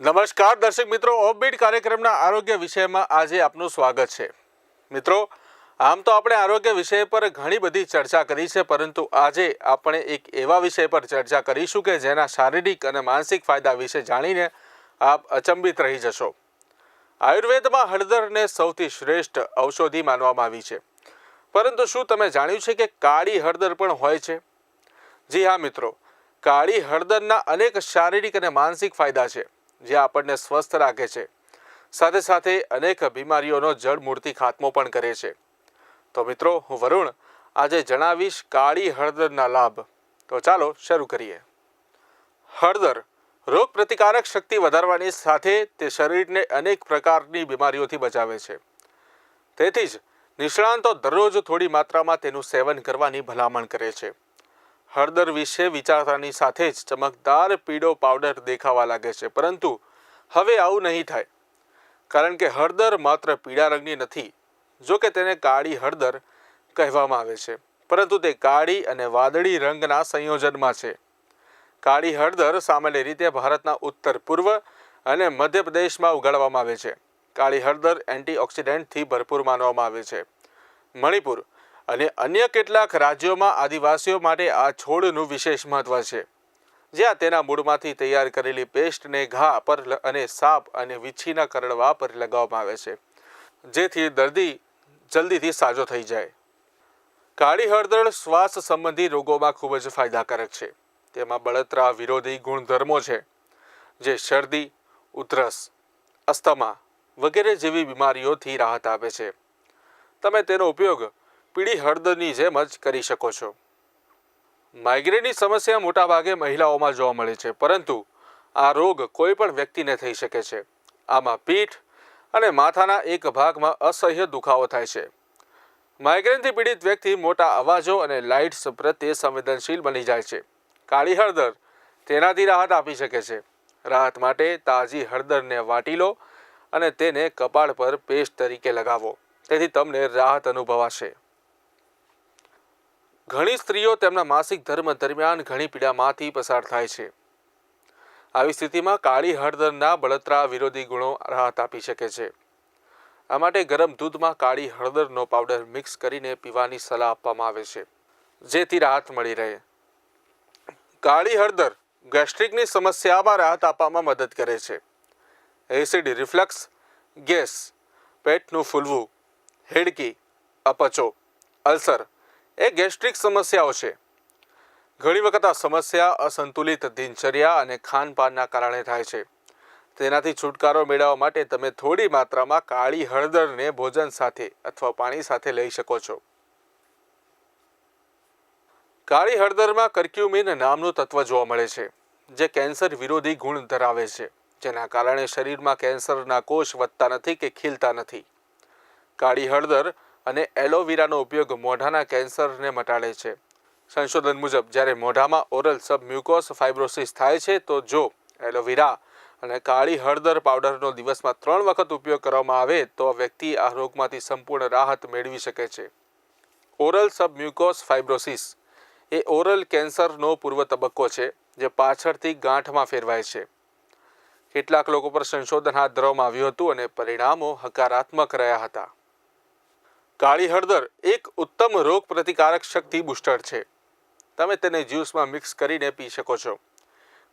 નમસ્કાર દર્શક મિત્રો, ઓફબીટ કાર્યક્રમના આરોગ્ય વિષયમાં આજે આપનું સ્વાગત છે. મિત્રો, આમ તો આપણે આરોગ્ય વિષય પર ઘણી બધી ચર્ચા કરી છે, પરંતુ આજે આપણે એક એવા વિષય પર ચર્ચા કરીશું કે જેના શારીરિક અને માનસિક ફાયદા વિશે જાણીને આપ અચંબિત રહી જશો. આયુર્વેદમાં હળદરને સૌથી શ્રેષ્ઠ ઔષધિ માનવામાં આવી છે, પરંતુ શું તમે જાણ્યું છે કે કાળી હળદર પણ હોય છે? જી હા મિત્રો, કાળી હળદરના અનેક શારીરિક અને માનસિક ફાયદા છે જે આપણને સ્વસ્થ રાખે છે, સાથે સાથે અનેક બીમારીઓનો જડમૂળથી ખાત્મો પણ કરે છે. તો મિત્રો, હું વરુણ આજે જણાવીશ કાળી હળદરના લાભ. તો ચાલો શરૂ કરીએ. હળદર રોગ પ્રતિકારક શક્તિ વધારવાની સાથે તે શરીરને અનેક પ્રકારની બીમારીઓથી બચાવે છે. તેથી જ નિષ્ણાંતો દરરોજ થોડી માત્રામાં તેનું સેવન કરવાની ભલામણ કરે છે. હળદર વિશે વિચારતાની સાથે જ ચમકદાર પીળો પાવડર દેખાવા લાગે છે, પરંતુ હવે આવું નહીં થાય, કારણ કે હળદર માત્ર પીળા રંગની નથી. જો કે તેને કાળી હળદર કહેવામાં આવે છે, પરંતુ તે કાળી અને વાદળી રંગના સંયોજનમાં છે. કાળી હળદર સામાન્ય રીતે ભારતના ઉત્તર પૂર્વ અને મધ્યપ્રદેશમાં ઉગાડવામાં આવે છે. કાળી હળદર એન્ટીઓક્સિડન્ટથી ભરપૂર માનવામાં આવે છે. મણિપુર અને અન્ય કેટલાક રાજ્યોમાં આદિવાસીઓ માટે આ છોડનું વિશેષ મહત્વ છે, જ્યાં તેના મૂળમાંથી તૈયાર કરેલી પેસ્ટને ઘા પર અને સાપ અને વીંછીના કરડવા પર લગાવવામાં આવે છે, જેથી દર્દી જલ્દીથી સાજો થઈ જાય. કાળી હળદર શ્વાસ સંબંધી રોગોમાં ખૂબ જ ફાયદાકારક છે. તેમાં બળતરા વિરોધી ગુણધર્મો છે, જે શરદી, ઉધરસ, અસ્થમા વગેરે જેવી બીમારીઓથી રાહત આપે છે. તમે તેનો ઉપયોગ પીળી હળદરની જેમ જ કરી શકો છો. માઇગ્રેનની સમસ્યા મોટાભાગે મહિલાઓમાં જોવા મળે છે, પરંતુ આ રોગ કોઈ પણ વ્યક્તિને થઈ શકે છે. આમાં પીઠ અને માથાના એક ભાગમાં અસહ્ય દુખાવો થાય છે. માઇગ્રેનથી પીડિત વ્યક્તિ મોટા અવાજો અને લાઇટ્સ પ્રત્યે સંવેદનશીલ બની જાય છે. કાળી હળદર તેનાથી રાહત આપી શકે છે. રાહત માટે તાજી હળદરને વાટી લો અને તેને કપાળ પર પેસ્ટ તરીકે લગાવો, તેથી તમને રાહત અનુભવાશે. ઘણી સ્ત્રીઓ તેમના માસિક ધર્મ દરમિયાન ઘણી પીડામાંથી પસાર થાય છે. આવી સ્થિતિમાં કાળી હળદરના બળતરા વિરોધી ગુણો રાહત આપી શકે છે. આ માટે ગરમ દૂધમાં કાળી હળદરનો પાવડર મિક્સ કરીને પીવાની સલાહ આપવામાં આવે છે, જેથી રાહત મળી રહે. કાળી હળદર ગેસ્ટ્રિકની સમસ્યામાં રાહત આપવામાં મદદ કરે છે. એસિડ રિફ્લક્સ, ગેસ, પેટનું ફૂલવું, હેડકી, અપચો, અલ્સર એ ગેસ્ટ્રિક સમસ્યાઓ છે. ઘણી વખત આ સમસ્યા અસંતુલિત દિનચર્યા અને ખાનપાનના કારણે થાય છે. તેનાથી છુટકારો મેળવવા માટે તમે થોડી માત્રામાં કાળી હળદરને ભોજન સાથે અથવા પાણી સાથે લઈ શકો છો. કાળી હળદરમાં કર્ક્યુમિન નામનું તત્વ જોવા મળે છે, જે કેન્સર વિરોધી ગુણ ધરાવે છે, જેના કારણે શરીરમાં કેન્સરના કોષ વધતા નથી કે ખીલતા નથી. કાળી હળદર અને એલોવેરાનો ઉપયોગ મોઢાના કેન્સરને મટાડે છે. સંશોધન મુજબ જ્યારે મોઢામાં ઓરલ સબમ્યુકોસ ફાઇબ્રોસિસ થાય છે, તો જો એલોવેરા અને કાળી હળદર પાવડરનો દિવસમાં 3 વખત ઉપયોગ કરવામાં આવે તો વ્યક્તિ આ રોગમાંથી સંપૂર્ણ રાહત મેળવી શકે છે. ઓરલ સબમ્યુકોસ ફાઇબ્રોસિસ એ ઓરલ કેન્સરનો પૂર્વ તબક્કો છે, જે પાછળથી ગાંઠમાં ફેરવાય છે. કેટલાક લોકો પર સંશોધન હાથ ધરવામાં આવ્યું હતું અને પરિણામો હકારાત્મક રહ્યા હતા. કાળી હળદર એક ઉત્તમ રોગ પ્રતિકારક શક્તિ બુસ્ટર છે. તમે તેને જ્યુસમાં મિક્સ કરીને પી શકો છો.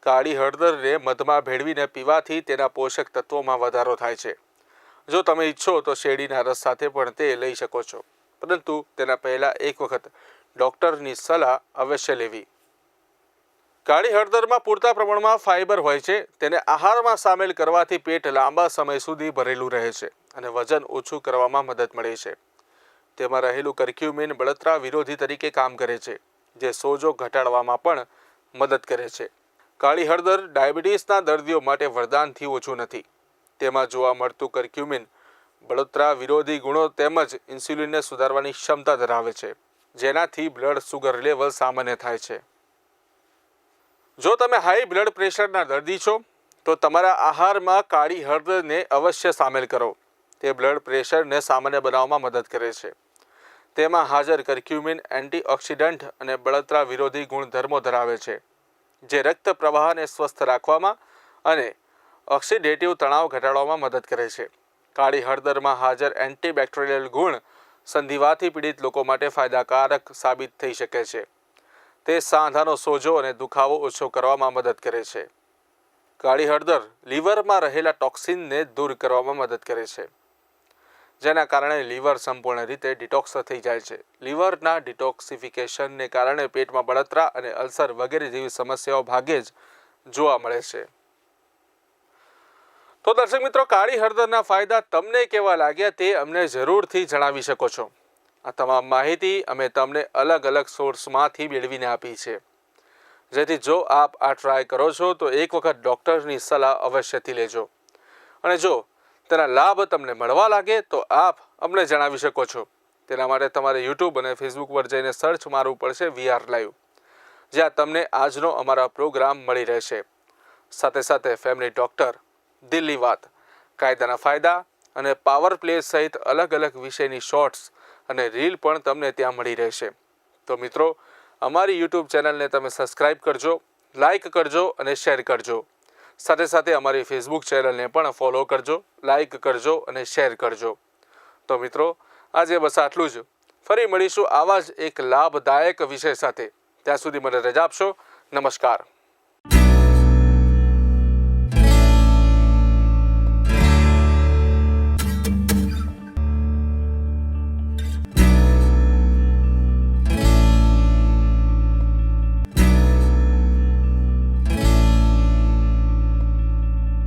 કાળી હળદરને મધમાં ભેળવીને પીવાથી તેના પોષક તત્વોમાં વધારો થાય છે. જો તમે ઈચ્છો તો શેરડીના રસ સાથે પણ તે લઈ શકો છો, પરંતુ તેના પહેલાં એક વખત ડૉક્ટરની સલાહ અવશ્ય લેવી. કાળી હળદરમાં પૂરતા પ્રમાણમાં ફાઇબર હોય છે. તેને આહારમાં સામેલ કરવાથી પેટ લાંબા સમય સુધી ભરેલું રહે છે અને વજન ઓછું કરવામાં મદદ મળે છે. તેમાં રહેલું કર્ક્યુમિન બળતરા વિરોધી તરીકે કામ કરે છે, જે સોજો ઘટાડવામાં પણ મદદ કરે છે. કાળી હળદર ડાયાબિટીસના દર્દીઓ માટે વરદાનથી ઓછું નથી. તેમાં જોવા મળતું કર્ક્યુમિન બળતરા વિરોધી ગુણો તેમજ ઇન્સ્યુલિનને સુધારવાની ક્ષમતા ધરાવે છે, જેનાથી બ્લડ સુગર લેવલ સામાન્ય થાય છે. જો તમે હાઈ બ્લડ પ્રેશરના દર્દી છો, તો તમારા આહારમાં કાળી હળદરને અવશ્ય સામેલ કરો. તે બ્લડ પ્રેશરને સામાન્ય બનાવવામાં મદદ કરે છે. તેમાં હાજર કર્ક્યુમિન એન્ટીઓક્સિડન્ટ અને બળતરા વિરોધી ગુણધર્મો ધરાવે છે, જે રક્ત પ્રવાહને સ્વસ્થ રાખવામાં અને ઓક્સિડેટિવ તણાવ ઘટાડવામાં મદદ કરે છે. કાળી હળદરમાં હાજર એન્ટીબેક્ટેરિયલ ગુણ સંધિવાથી પીડિત લોકો માટે ફાયદાકારક સાબિત થઈ શકે છે. તે સાંધાનો સોજો અને દુખાવો ઓછો કરવામાં મદદ કરે છે. કાળી હળદર લીવરમાં રહેલા ટોક્સિનને દૂર કરવામાં મદદ કરે છે, જેના કારણે લીવર સંપૂર્ણ રીતે ડિટોક્સ થઈ જાય છે. લીવરના ડિટોક્સિફિકેશનને કારણે પેટમાં બળતરા અને અલ્સર વગેરે જેવી સમસ્યાઓ ભાગ્યે જ જોવા મળે છે. તો દર્શક મિત્રો, કાળી હળદરના ફાયદા તમને કેવા લાગ્યા તે અમને જરૂરથી જણાવી શકો છો. આ તમામ માહિતી અમે તમને અલગ અલગ સોર્સમાંથી મેળવીને આપી છે, જેથી જો આપ આ ટ્રાય કરો છો તો એક વખત ડૉક્ટરની સલાહ અવશ્યથી લેજો. અને જો તેના લાભ તમને મળવા લાગે તો આપ અમને જણાવી શકો છો. તેના માટે તમારે યુટ્યુબ અને ફેસબુક પર જઈને સર્ચ મારવું પડશે VR લાઈવ, જ્યાં તમને આજનો અમારા પ્રોગ્રામ મળી રહેશે. સાથે સાથે ફેમિલી ડૉક્ટર, દિલ્હી વાત, કાયદાના ફાયદા અને પાવર પ્લે સહિત અલગ અલગ વિષયની શોર્ટ્સ અને રીલ પણ તમને ત્યાં મળી રહેશે. તો મિત્રો, અમારી યુટ્યુબ ચેનલને તમે સબસ્ક્રાઈબ કરજો, લાઇક કરજો અને શેર કરજો. સાથે સાથે અમારી ફેસબુક ચેનલને પણ ફોલો કરજો, લાઇક કરજો અને શેર કરજો. તો મિત્રો, આજે બસ આટલું જ. ફરી મળીશું આવા જ એક લાભદાયક વિષય સાથે. ત્યાં સુધી મને રજા આપશો. નમસ્કાર.